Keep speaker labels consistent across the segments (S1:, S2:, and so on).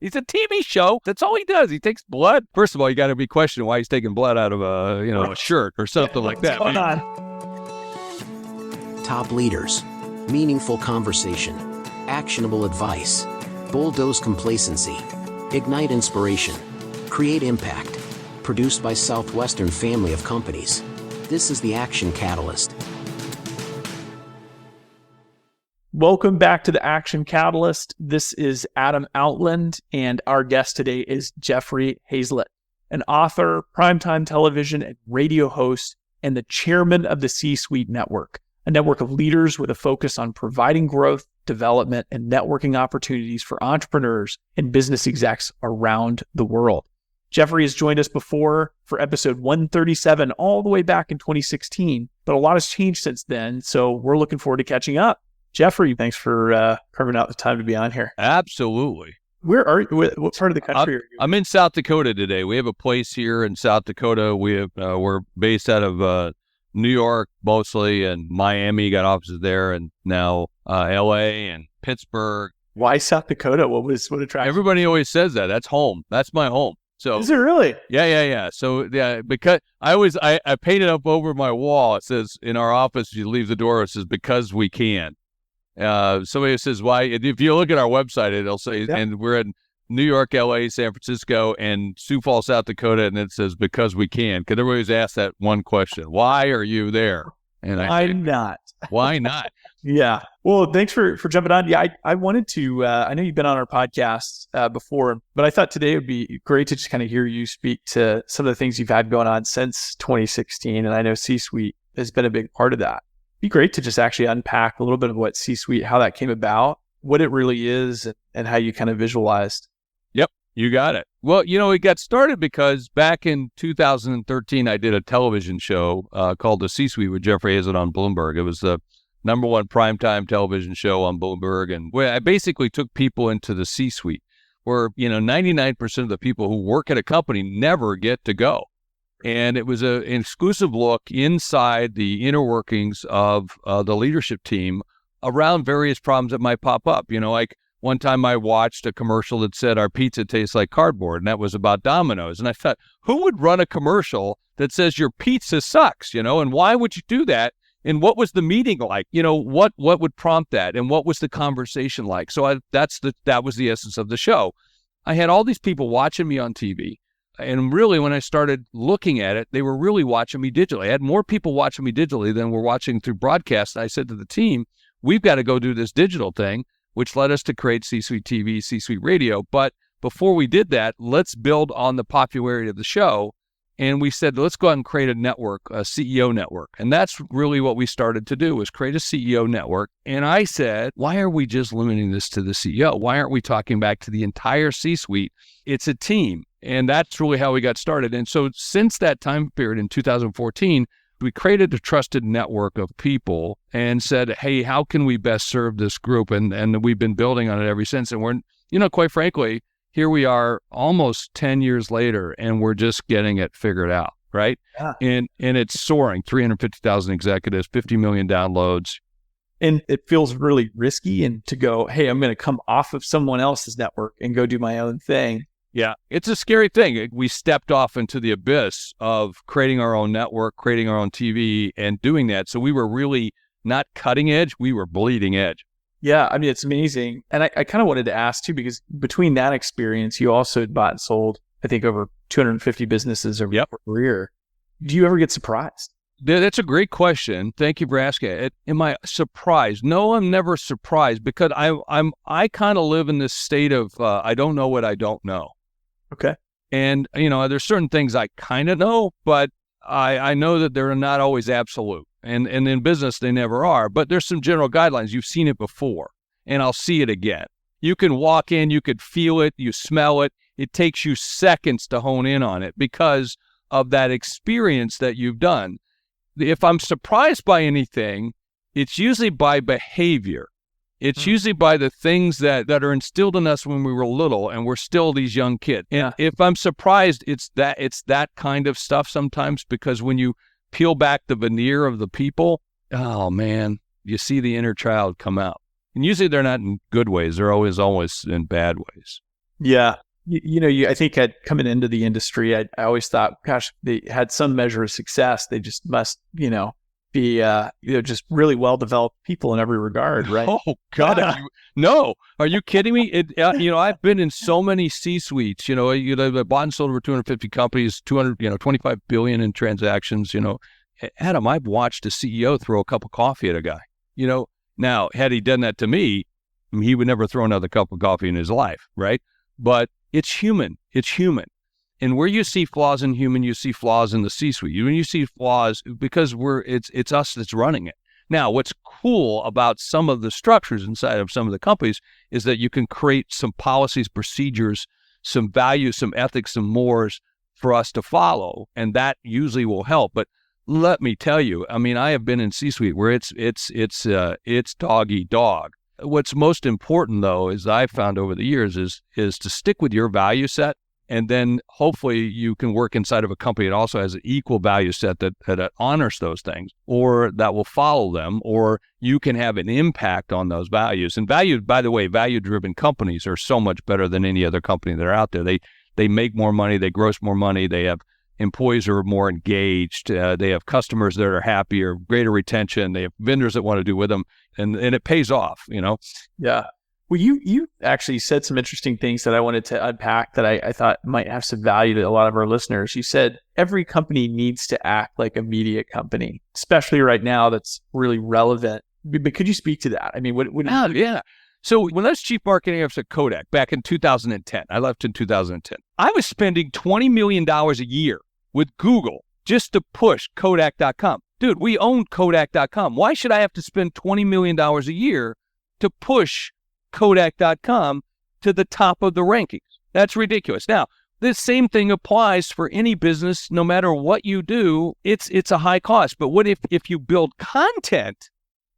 S1: He's a TV show. That's all he does. He takes blood. First of all, you got to be questioning why he's taking blood out of a shirt or something like that.
S2: What's going
S3: on? Top leaders, meaningful conversation, actionable advice, bulldoze complacency, ignite inspiration, create impact. Produced by Southwestern family of companies. This is the Action Catalyst.
S2: Welcome back to the Action Catalyst. This is Adam Outland, and our guest today is Jeffrey Hayzlett, an author, primetime television and radio host, and the chairman of the C-Suite Network, a network of leaders with a focus on providing growth, development, and networking opportunities for entrepreneurs and business execs around the world. Jeffrey has joined us before for episode 137, all the way back in 2016, but a lot has changed since then, so we're looking forward to catching up. Jeffrey, thanks for carving out the time to be on here.
S1: Absolutely.
S2: Where are you? What part of the country are you?
S1: I'm in South Dakota today. We have a place here in South Dakota. We're based out of New York mostly, and Miami, got offices there, and now LA and Pittsburgh.
S2: Why South Dakota? What attracted?
S1: Everybody always says that. That's home. That's my home. So
S2: is it really?
S1: Yeah. So yeah, because I painted up over my wall. It says in our office, you leave the door, it says because we can. Somebody says why. If you look at our website, it'll say, and we're in New York, LA, San Francisco, and Sioux Falls, South Dakota, and it says because we can. Because everybody's asked that one question: why are you there? And
S2: why not?
S1: Why not?
S2: Yeah. Well, thanks for jumping on. Yeah, I wanted to, I know you've been on our podcast before, but I thought today would be great to just kind of hear you speak to some of the things you've had going on since 2016. And I know C-Suite has been a big part of that. It'd be great to just actually unpack a little bit of what C-Suite, how that came about, what it really is, and how you kind of visualized.
S1: Yep, you got it. Well, it got started because back in 2013, I did a television show called The C-Suite with Jeffrey Hayzlett on Bloomberg. It was the #1 primetime television show on Bloomberg, and where I basically took people into the C-Suite, where 99% of the people who work at a company never get to go. And it was an exclusive look inside the inner workings of the leadership team around various problems that might pop up. Like one time I watched a commercial that said our pizza tastes like cardboard, and that was about Domino's. And I thought, who would run a commercial that says your pizza sucks, and why would you do that? And what was the meeting like? What would prompt that? And what was the conversation like? So that was the essence of the show. I had all these people watching me on TV. And really, when I started looking at it, they were really watching me digitally. I had more people watching me digitally than were watching through broadcast. And I said to the team, we've got to go do this digital thing, which led us to create C-Suite TV, C-Suite Radio. But before we did that, let's build on the popularity of the show. And we said, let's go out and create a network, a CEO network. And that's really what we started to do, was create a CEO network. And I said, why are we just limiting this to the CEO? Why aren't we talking back to the entire C-Suite? It's a team. And that's really how we got started. And so since that time period in 2014, we created a trusted network of people and said, hey, how can we best serve this group? And we've been building on it ever since. And we're, quite frankly, here we are almost 10 years later, and we're just getting it figured out, right?
S2: Yeah.
S1: And it's soaring, 350,000 executives, 50 million downloads.
S2: And it feels really risky and to go, hey, I'm going to come off of someone else's network and go do my own thing.
S1: Yeah, it's a scary thing. We stepped off into the abyss of creating our own network, creating our own TV, and doing that. So we were really not cutting edge, we were bleeding edge.
S2: Yeah, I mean, it's amazing. And I kind of wanted to ask too, because between that experience, you also bought and sold, I think, over 250 businesses over your career. Do you ever get surprised?
S1: That's a great question. Thank you for asking it. Am I surprised? No, I'm never surprised, because I kind of live in this state of I don't know what I don't know.
S2: Okay.
S1: And, there's certain things I kind of know, but I know that they're not always absolute. And in business, they never are. But there's some general guidelines. You've seen it before, and I'll see it again. You can walk in, you could feel it, you smell it. It takes you seconds to hone in on it because of that experience that you've done. If I'm surprised by anything, it's usually by behavior. It's usually by the things that are instilled in us when we were little and we're still these young kids. And if I'm surprised, it's that kind of stuff sometimes, because when you peel back the veneer of the people, oh man, you see the inner child come out. And usually they're not in good ways. They're always in bad ways.
S2: Yeah. I think coming into the industry, I always thought, gosh, they had some measure of success. They just must, be, just really well-developed people in every regard, right?
S1: Oh God, no! Are you kidding me? I've been in so many C-suites. I bought and sold over 250 companies, 25 billion in transactions. Adam, I've watched a CEO throw a cup of coffee at a guy. Now had he done that to me, he would never throw another cup of coffee in his life, right? But it's human. It's human. And where you see flaws in human, you see flaws in the C-suite. When you see flaws, because it's us that's running it. Now, what's cool about some of the structures inside of some of the companies is that you can create some policies, procedures, some values, some ethics, some mores for us to follow, and that usually will help. But let me tell you, I have been in C-suite where it's dog eat dog. What's most important, though, is I've found over the years is to stick with your value set. And then hopefully you can work inside of a company that also has an equal value set that honors those things, or that will follow them, or you can have an impact on those values. And by the way, value-driven companies are so much better than any other company that are out there. They make more money, they gross more money, they have employees who are more engaged, they have customers that are happier, greater retention, they have vendors that want to do with them, and it pays off,
S2: Yeah. Well, you actually said some interesting things that I wanted to unpack that I thought might have some value to a lot of our listeners. You said every company needs to act like a media company, especially right now. That's really relevant. But could you speak to that?
S1: Yeah. So when I was chief marketing officer at Kodak back in 2010, I left in 2010. I was spending $20 million a year with Google just to push Kodak.com. Dude, we owned Kodak.com. Why should I have to spend $20 million a year to push Kodak.com to the top of the rankings? That's ridiculous. Now, the same thing applies for any business. No matter what you do, it's a high cost. But what if you build content,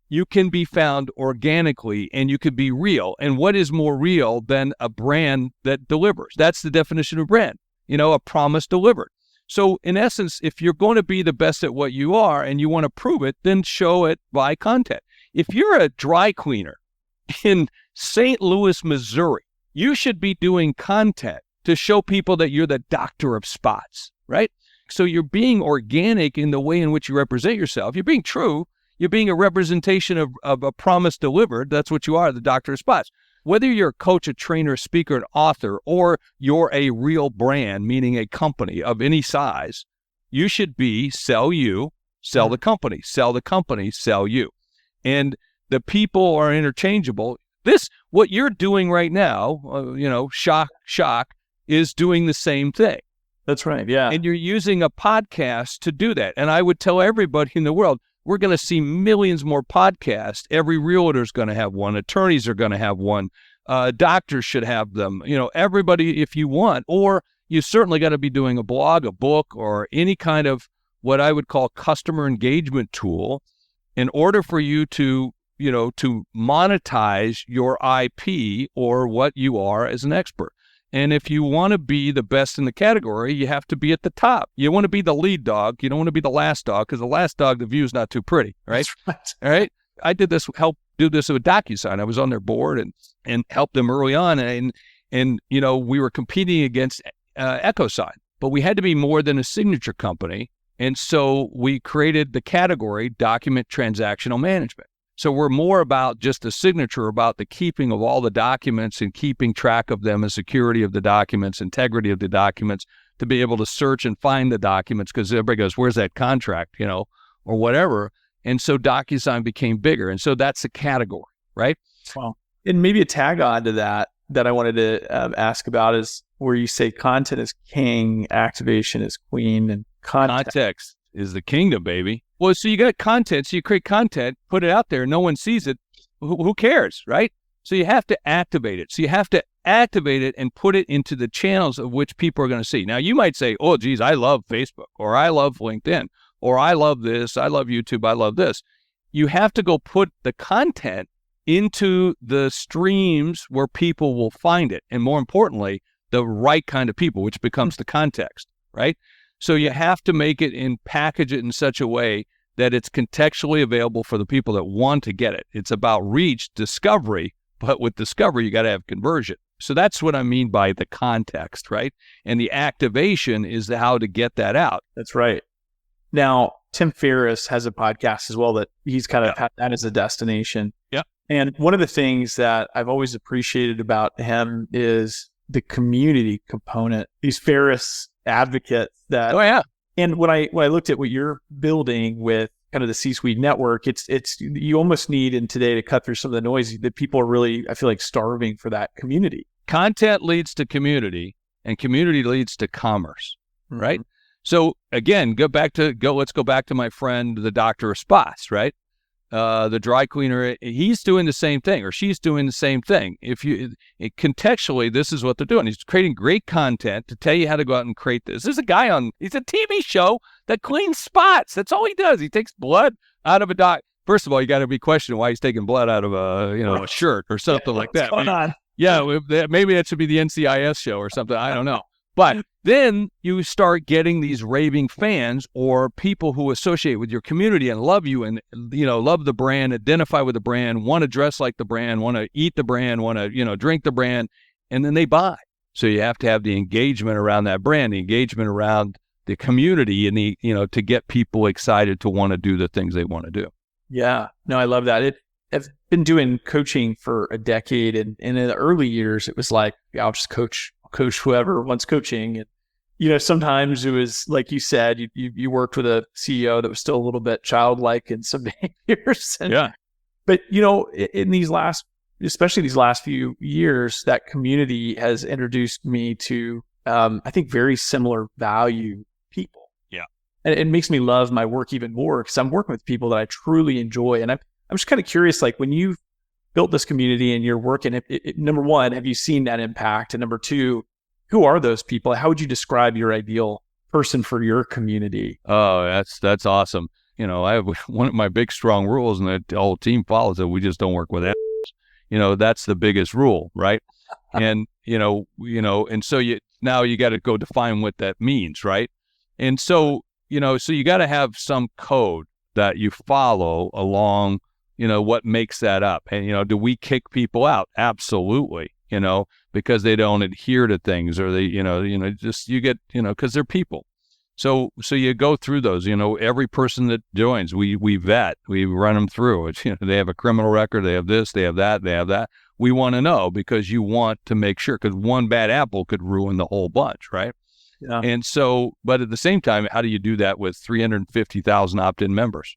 S1: you can be found organically and you can be real. And what is more real than a brand that delivers? That's the definition of brand, a promise delivered. So in essence, if you're going to be the best at what you are and you want to prove it, then show it by content. If you're a dry cleaner in St. Louis, Missouri, you should be doing content to show people that you're the doctor of spots, right? So you're being organic in the way in which you represent yourself. You're being true. You're being a representation of a promise delivered. That's what you are, the doctor of spots. Whether you're a coach, a trainer, a speaker, an author, or you're a real brand, meaning a company of any size, you should be sell you, sell the company, sell the company, sell you. And the people are interchangeable. What you're doing right now, shock, is doing the same thing.
S2: That's right, yeah.
S1: And you're using a podcast to do that. And I would tell everybody in the world, we're going to see millions more podcasts. Every realtor is going to have one. Attorneys are going to have one. Doctors should have them. Everybody, if you want. Or you certainly got to be doing a blog, a book, or any kind of what I would call customer engagement tool in order for you to monetize your IP or what you are as an expert. And if you want to be the best in the category, you have to be at the top. You want to be the lead dog. You don't want to be the last dog, because the last dog, the view is not too pretty, right?
S2: That's right.
S1: All right. I helped do this with DocuSign. I was on their board and helped them early on. And we were competing against EchoSign, but we had to be more than a signature company. And so we created the category document transactional management. So we're more about just the signature, about the keeping of all the documents and keeping track of them and security of the documents, integrity of the documents, to be able to search and find the documents, because everybody goes, where's that contract, or whatever. And so DocuSign became bigger. And so that's the category, right?
S2: Wow. And maybe a tag on to that I wanted to ask about is where you say content is king, activation is queen, and
S1: context is the kingdom, baby. Well, so you got content, so you create content, put it out there, no one sees it. Who cares, right? So you have to activate it. So you have to activate it and put it into the channels of which people are going to see. Now, you might say, oh, geez, I love Facebook, or I love LinkedIn, or I love this, I love YouTube, I love this. You have to go put the content into the streams where people will find it. And more importantly, the right kind of people, which becomes the context, right? So you have to make it and package it in such a way that it's contextually available for the people that want to get it. It's about reach, discovery, but with discovery, you got to have conversion. So that's what I mean by the context, right? And the activation is how to get that out.
S2: That's right. Now, Tim Ferriss has a podcast as well that he's kind of had that as a destination.
S1: Yeah.
S2: And one of the things that I've always appreciated about him is the community component. These Ferriss advocates that.
S1: Oh yeah.
S2: And when I looked at what you're building with kind of the C-suite network, it's you almost need in today to cut through some of the noise that people are really, I feel like, starving for that community.
S1: Content leads to community, and community leads to commerce, right? So again, let's go back to my friend, the doctor of spots, right? The dry cleaner, he's doing the same thing, or she's doing the same thing. Contextually, this is what they're doing. He's creating great content to tell you how to go out and create this. There's a guy he's a TV show that cleans spots. That's all he does. He takes blood out of a dog. First of all, you got to be questioning why he's taking blood out of a shirt or something like that.
S2: What's going on?
S1: Yeah, maybe that should be the NCIS show or something. I don't know. But then you start getting these raving fans or people who associate with your community and love you and, love the brand, identify with the brand, want to dress like the brand, want to eat the brand, want to, drink the brand, and then they buy. So you have to have the engagement around that brand, the engagement around the community and to get people excited to want to do the things they want to do.
S2: Yeah, no, I love that. I've been doing coaching for a decade, and in the early years, it was like, I'll just coach whoever wants coaching. And, sometimes it was, like you said, you worked with a CEO that was still a little bit childlike in some behaviors.
S1: Yeah.
S2: But, in especially these last few years, that community has introduced me to, I think, very similar value people.
S1: Yeah.
S2: And it makes me love my work even more because I'm working with people that I truly enjoy. And I'm just kind of curious, like when you've built this community and you're working, number one, have you seen that impact? And number two, who are those people? How would you describe your ideal person for your community?
S1: Oh, that's awesome. I have one of my big strong rules, and the whole team follows it. We just don't work with assholes. That's the biggest rule, right? And and so now you got to go define what that means, right? And so so you got to have some code that you follow along. What makes that up? And, do we kick people out? Absolutely, because they don't adhere to things or they, just you get, because they're people. So you go through those, every person that joins, we vet, we run them through. It's, they have a criminal record, they have this, they have that, they have that. We want to know because you want to make sure, because one bad apple could ruin the whole bunch, right? Yeah. And so, but at the same time, how do you do that with 350,000 opt-in members?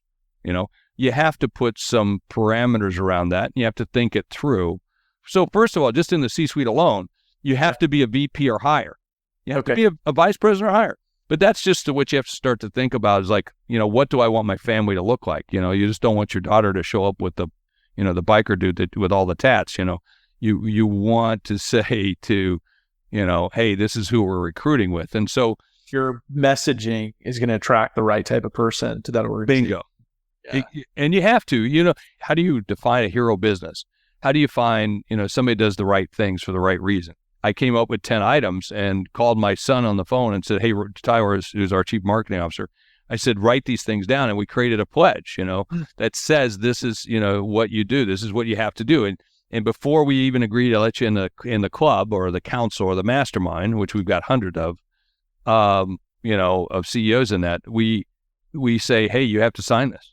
S1: You have to put some parameters around that. And you have to think it through. So first of all, just in the C-suite alone, you have to be a VP or higher. You have to be a vice president or higher. But that's just what you have to start to think about is like, what do I want my family to look like? You just don't want your daughter to show up with the biker dude with all the tats. You want to say to, hey, this is who we're recruiting with. And so
S2: your messaging is going to attract the right type of person to that organization.
S1: Bingo. Yeah. And you have to, how do you define a hero business? How do you find, somebody does the right things for the right reason? I came up with 10 items and called my son on the phone and said, hey, Tyler, who's our chief marketing officer, I said, write these things down. And we created a pledge, that says this is, what you do. This is what you have to do. And before we even agree to let you in the club or the council or the mastermind, which we've got hundreds of CEOs in that, we say, hey, you have to sign this.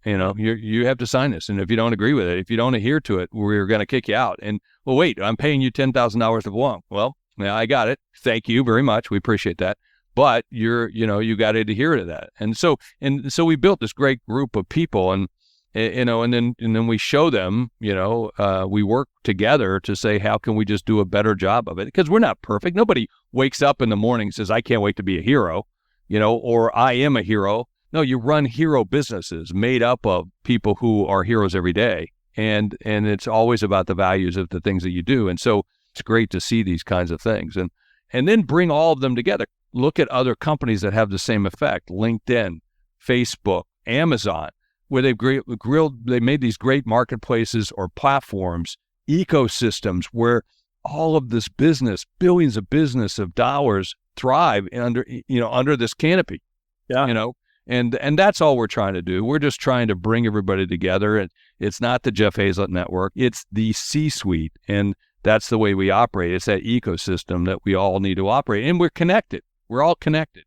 S1: You have to sign this. And if you don't agree with it, if you don't adhere to it, we're going to kick you out. And, well, wait, I'm paying you $10,000 to belong. Well, yeah, I got it. Thank you very much. We appreciate that. But you got to adhere to that. And so we built this great group of people and then we show them, we work together to say, how can we just do a better job of it? Because we're not perfect. Nobody wakes up in the morning and says, I can't wait to be a hero, or I am a hero. No, you run hero businesses made up of people who are heroes every day. And it's always about the values of the things that you do. And so it's great to see these kinds of things and then bring all of them together. Look at other companies that have the same effect, LinkedIn, Facebook, Amazon, where they made these great marketplaces or platforms, ecosystems where all of this business, billions of business of dollars thrive under this canopy. Yeah. And that's all we're trying to do. We're just trying to bring everybody together. It's not the Jeff Hayzlett network. It's the C-suite. And that's the way we operate. It's that ecosystem that we all need to operate, and we're connected. We're all connected.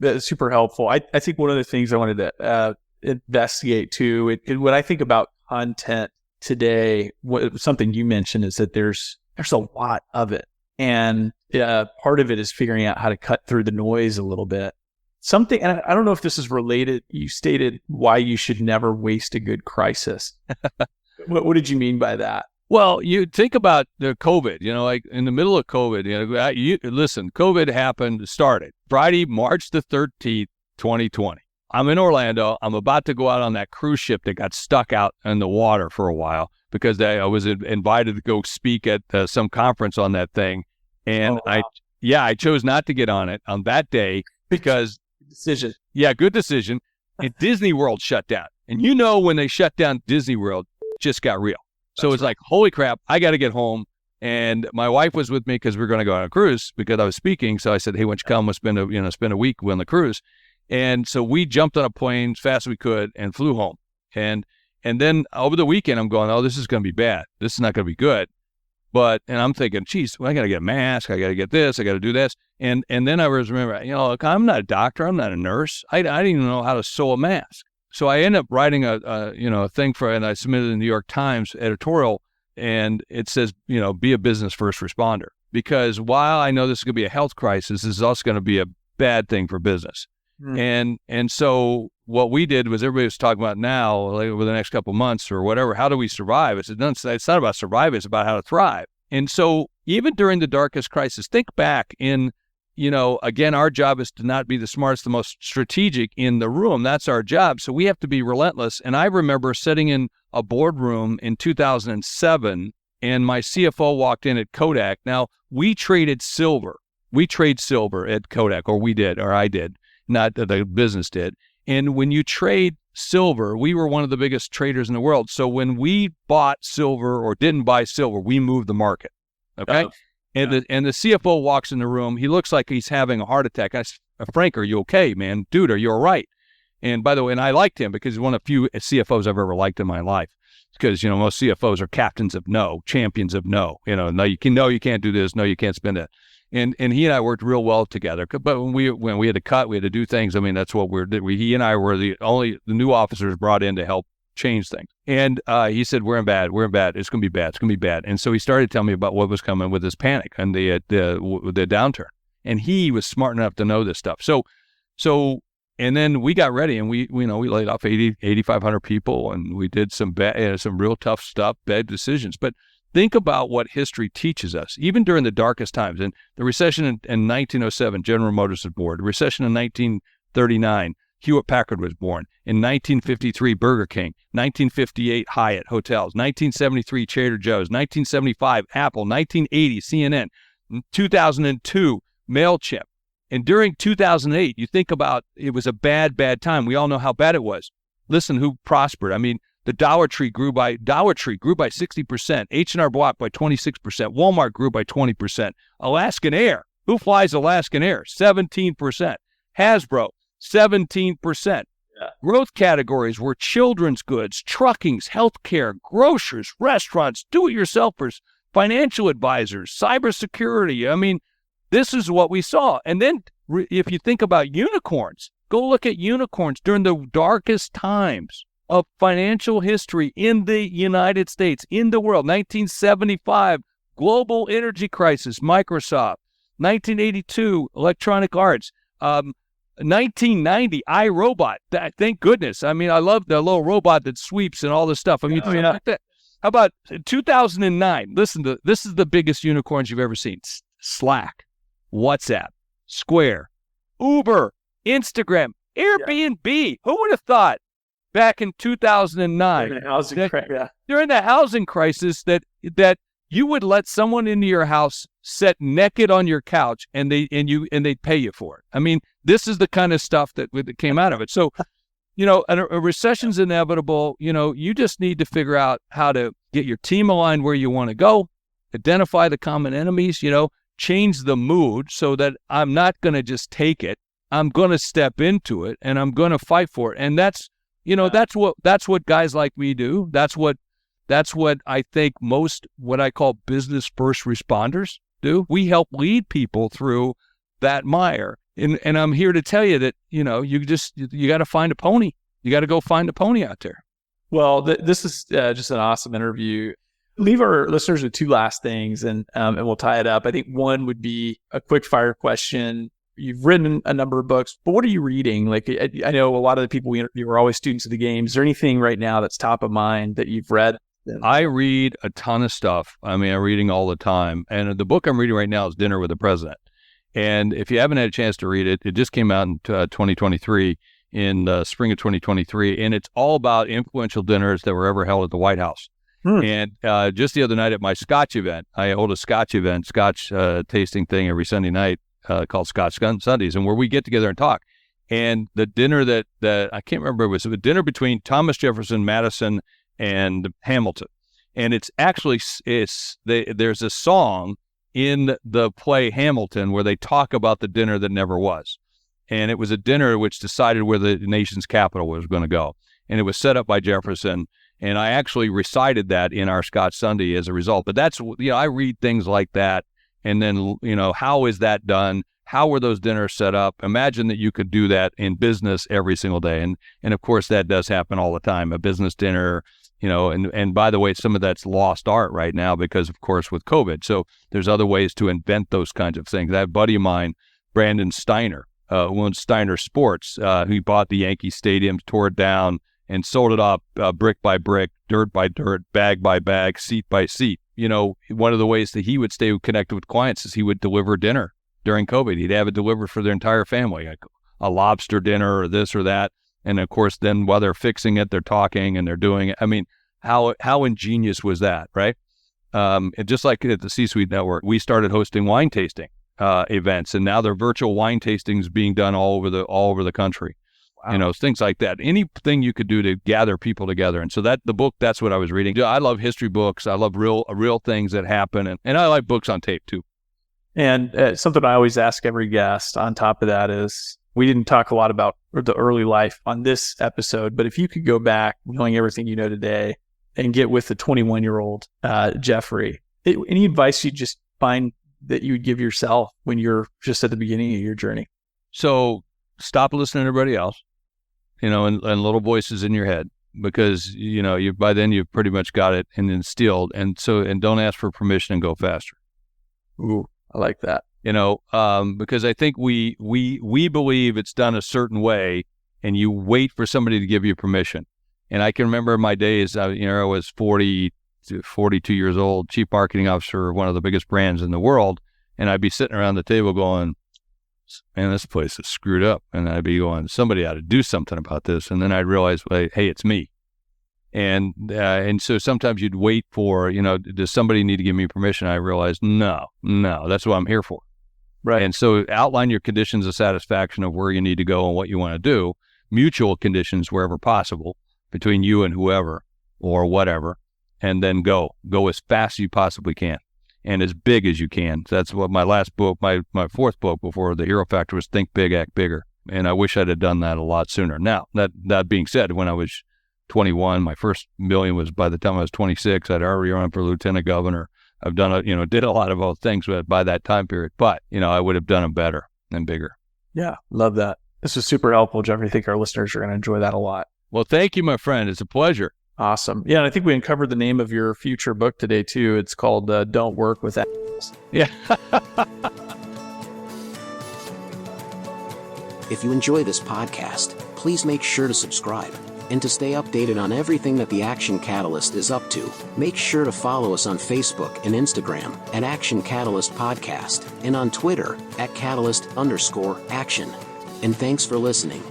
S2: That's super helpful. I think one of the things I wanted to investigate too, when I think about content today, something you mentioned is that there's a lot of it. And part of it is figuring out how to cut through the noise a little bit. Something, and I don't know if this is related, you stated why you should never waste a good crisis. What did you mean by that?
S1: Well, you think about the COVID, like in the middle of COVID, listen, COVID started Friday, March the 13th, 2020. I'm in Orlando. I'm about to go out on that cruise ship that got stuck out in the water for a while because I was invited to go speak at some conference on that thing. And I chose not to get on it on that day because
S2: decision.
S1: Yeah, good decision. And Disney World shut down. And when they shut down Disney World, it just got real. So it's like, holy crap, I got to get home. And my wife was with me because we were going to go on a cruise because I was speaking. So I said, hey, why don't you come? We'll spend a week on the cruise. And so we jumped on a plane as fast as we could and flew home. And then over the weekend, I'm going, oh, this is going to be bad. This is not going to be good. And I'm thinking, geez, I got to get a mask. I got to get this. I got to do this. And then I was remember, look, I'm not a doctor. I'm not a nurse. I didn't even know how to sew a mask. So I ended up writing a thing and I submitted to the New York Times editorial, and it says, be a business first responder. Because while I know this is going to be a health crisis, this is also going to be a bad thing for business. And so what we did was everybody was talking about now, like over the next couple of months or whatever, how do we survive? I said, no, it's not about surviving, it's about how to thrive. And so even during the darkest crisis, think back in, again, our job is to not be the smartest, the most strategic in the room. That's our job. So we have to be relentless. And I remember sitting in a boardroom in 2007, and my CFO walked in at Kodak. Now, we traded silver. We trade silver at Kodak, or I did, not the business did. And when you trade silver, we were one of the biggest traders in the world. So when we bought silver or didn't buy silver, we moved the market. Okay. And the CFO walks in the room. He looks like he's having a heart attack. I said, Frank, are you okay, man? Dude, are you all right? And by the way, and I liked him because he's one of the few CFOs I've ever liked in my life. Because, most CFOs are captains of no, champions of no. No, you can't do this. No, you can't spend it. And he and I worked real well together. But when we had to cut, we had to do things. I mean, that's what he and I were the new officers brought in to help change things. And he said, we're in bad. It's going to be bad. It's going to be bad. And so he started telling me about what was coming with this panic and the downturn. And he was smart enough to know this stuff. So, and then we got ready and we laid off 8,500 people, and we did some real tough stuff, bad decisions. But think about what history teaches us, even during the darkest times. And the recession in 1907, General Motors was born. The recession in 1939, Hewlett Packard was born. In 1953, Burger King. 1958, Hyatt Hotels. 1973, Trader Joe's. 1975, Apple. 1980, CNN. 2002, MailChimp. And during 2008, you think about it was a bad time. We all know how bad it was. Listen, who prospered? I mean, the Dollar Tree grew by 60%. H&R Block by 26%. Walmart grew by 20%. Alaskan Air. Who flies Alaskan Air? 17%. Hasbro, 17%. Yeah. Growth categories were children's goods, truckings, healthcare, grocers, restaurants, do-it-yourselfers, financial advisors, cybersecurity. I mean, this is what we saw. And then if you think about unicorns, go look at unicorns during the darkest times of financial history in the United States, in the world. 1975, global energy crisis, Microsoft. 1982, Electronic Arts. 1990, iRobot. Thank goodness. I mean, I love the little robot that sweeps and all this stuff. I mean, how about 2009? Listen to this is the biggest unicorns you've ever seen. Slack, WhatsApp, Square, Uber, Instagram, Airbnb. Yeah. Who would have thought back in 2009 during the housing crisis that you would let someone into your house sit naked on your couch and they'd pay you for it? I mean, this is the kind of stuff that came out of it. So, a recession's inevitable. You just need to figure out how to get your team aligned where you want to go, identify the common enemies, change the mood so that I'm not going to just take it. I'm going to step into it and I'm going to fight for it. And that's what guys like me do. That's what That's what I think most what I call business first responders do. We help lead people through that mire. And I'm here to tell you that, you got to find a pony. You got to go find a pony out there.
S2: Well, this is just an awesome interview. Leave our listeners with two last things, and we'll tie it up. I think one would be a quick fire question. You've written a number of books, but what are you reading? Like, I know a lot of the people we interview are always students of the game. Is there anything right now that's top of mind that you've read?
S1: I read a ton of stuff. I mean, I'm reading all the time. And the book I'm reading right now is Dinner with the President. And if you haven't had a chance to read it, it just came out in 2023, in the spring of 2023. And it's all about influential dinners that were ever held at the White House. And just the other night at my Scotch event, I hold a Scotch event, Scotch tasting thing every Sunday night called Scotch Sundays, and where we get together and talk. And the dinner that I can't remember, it was a dinner between Thomas Jefferson, Madison, and Hamilton. And it's actually, there's a song in the play Hamilton where they talk about the dinner that never was. And it was a dinner which decided where the nation's capital was going to go. And it was set up by Jefferson. And I actually recited that in our Scotch Sunday as a result. But that's, I read things like that. And then, how is that done? How were those dinners set up? Imagine that you could do that in business every single day. And of course, that does happen all the time. A business dinner, and by the way, some of that's lost art right now because, of course, with COVID. So there's other ways to invent those kinds of things. I have a buddy of mine, Brandon Steiner, who owns Steiner Sports. He bought the Yankee Stadium, tore it down, and sold it up brick by brick, dirt by dirt, bag by bag, seat by seat. One of the ways that he would stay connected with clients is he would deliver dinner during COVID. He'd have it delivered for their entire family, like a lobster dinner or this or that. And of course, then while they're fixing it, they're talking and they're doing it. I mean, how ingenious was that, right? And just like at the C-Suite Network, we started hosting wine tasting events, and now there are virtual wine tastings being done all over the country. Wow. Things like that. Anything you could do to gather people together. And so the book, that's what I was reading. I love history books. I love real things that happen. And I like books on tape too.
S2: And something I always ask every guest on top of that is, we didn't talk a lot about the early life on this episode, but if you could go back knowing everything you know today and get with the 21-year-old Jeffrey, any advice you just find that you would give yourself when you're just at the beginning of your journey?
S1: So stop listening to everybody else, and little voices in your head, because, you by then you've pretty much got it and instilled. And don't ask for permission and go faster.
S2: Ooh, I like that.
S1: Because I think we believe it's done a certain way, and you wait for somebody to give you permission. And I can remember my days, I was 42 years old, chief marketing officer of one of the biggest brands in the world. And I'd be sitting around the table going, man, this place is screwed up. And I'd be going, somebody ought to do something about this. And then I'd realize, hey, it's me. And so sometimes you'd wait for, does somebody need to give me permission? I realized, no, that's what I'm here for. Right. And so outline your conditions of satisfaction of where you need to go and what you want to do, mutual conditions wherever possible between you and whoever or whatever, and then go as fast as you possibly can and as big as you can. So that's what my last book, my fourth book before The Hero Factor, was Think Big, Act Bigger. And I wish I'd have done that a lot sooner. Now, that being said, when I was 21, my first million was by the time I was 26. I'd already run for lieutenant governor. I've done did a lot of other things by that time period, but, I would have done them better and bigger.
S2: Yeah. Love that. This was super helpful, Jeffrey. I think our listeners are going to enjoy that a lot.
S1: Well, thank you, my friend. It's a pleasure.
S2: Awesome. Yeah. And I think we uncovered the name of your future book today too. It's called Don't Work with Assholes.
S1: Yeah.
S3: If you enjoy this podcast, please make sure to subscribe. And to stay updated on everything that the Action Catalyst is up to, make sure to follow us on Facebook and Instagram at Action Catalyst Podcast, and on Twitter at Catalyst_Action. And thanks for listening.